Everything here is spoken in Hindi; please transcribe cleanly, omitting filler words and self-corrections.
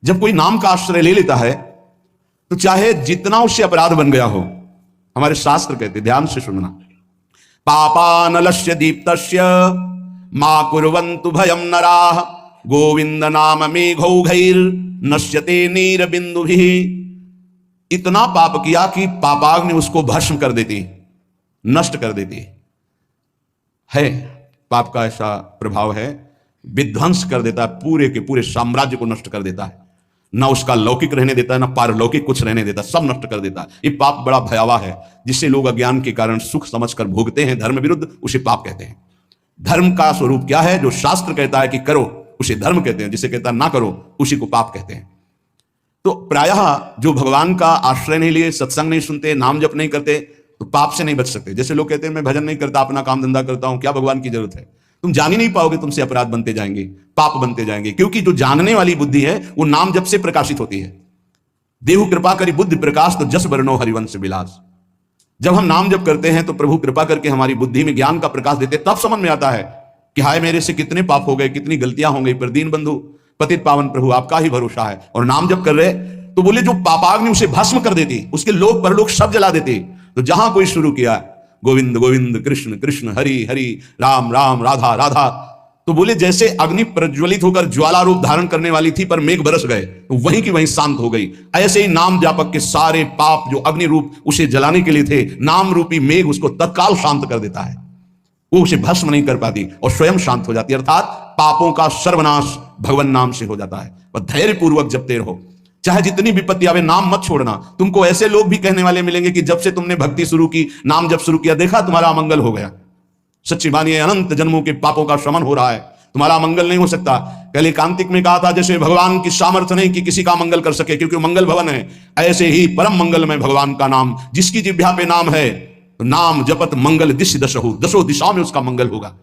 जब कोई नाम का आश्रय ले लेता है तो चाहे जितना उससे अपराध बन गया हो, हमारे शास्त्र कहते, ध्यान से सुनना, पापानलस्य दीप्तस्य मा कुर्वन्तु भयं नराः गोविंद नाम मेघौघैर नश्यते नीर बिंदुभिः। इतना पाप किया कि पापाग्नि उसको भस्म कर देती, नष्ट कर देती है। पाप का ऐसा प्रभाव है, विध्वंस कर देता है, पूरे के पूरे साम्राज्य को नष्ट कर देता है, ना उसका लौकिक रहने देता है ना पारलौकिक कुछ रहने देता, सब नष्ट कर देता है। ये पाप बड़ा भयावह है, जिसे लोग अज्ञान के कारण सुख समझकर भोगते हैं धर्म विरुद्ध, उसे पाप कहते हैं। धर्म का स्वरूप क्या है? जो शास्त्र कहता है कि करो उसे धर्म कहते हैं, जिसे कहता है ना करो उसी को पाप कहते हैं। तो प्रायः जो भगवान का आश्रय नहीं लिए, सत्संग नहीं सुनते, नाम जप नहीं करते, तो पाप से नहीं बच सकते। जैसे लोग कहते हैं मैं भजन नहीं करता, अपना काम धंधा करता हूं, क्या भगवान की जरूरत है? तुम जान ही नहीं पाओगे, तुमसे अपराध बनते जाएंगे, पाप बनते जाएंगे, क्योंकि जो जानने वाली बुद्धि है वो नाम जप से प्रकाशित होती है। देहु कृपा करी बुद्धि प्रकाश तो जस वर्णो हरिवंश विलास। जब हम नाम जप करते हैं तो प्रभु कृपा करके हमारी बुद्धि में ज्ञान का प्रकाश देते, तब समझ में आता है कि हाय मेरे से कितने पाप हो गए, कितनी गलतियां हो गई, पर दीन बंधु पतित पावन प्रभु आपका ही भरोसा है। और नाम जप कर रहे तो बोले जो पापाग्नि उसे भस्म कर देती, उसके लोक परलोक सब जला देती। तो जहां कोई शुरू किया गोविंद गोविंद कृष्ण कृष्ण हरि हरि राम राम राधा राधा, तो बोले जैसे अग्नि प्रज्वलित होकर ज्वाला रूप धारण करने वाली थी पर मेघ बरस गए तो वहीं की वहीं शांत हो गई। ऐसे ही नाम जापक के सारे पाप जो अग्नि रूप उसे जलाने के लिए थे, नाम रूपी मेघ उसको तत्काल शांत कर देता है, वो उसे भस्म नहीं कर पाती और स्वयं शांत हो जाती है। अर्थात पापों का सर्वनाश भगवान नाम से हो जाता है। और धैर्य पूर्वक जपते रहो, चाहे जितनी विपत्ति आवे, नाम मत छोड़ना। तुमको ऐसे लोग भी कहने वाले मिलेंगे कि जब से तुमने भक्ति शुरू की, नाम जब शुरू किया, देखा तुम्हारा अमंगल हो गया। सच्ची मानिए, अनंत जन्मों के पापों का शमन हो रहा है, तुम्हारा मंगल नहीं हो सकता। पहले कांतिक में कहा था जैसे भगवान की सामर्थ्य नहीं कि किसी का मंगल कर सके, क्योंकि मंगल भवन है, ऐसे ही परम मंगल में भगवान का नाम, जिसकी जिह्वा पे नाम है, नाम जपत मंगल दिश दशहु, दशो दिशाओं में उसका मंगल होगा।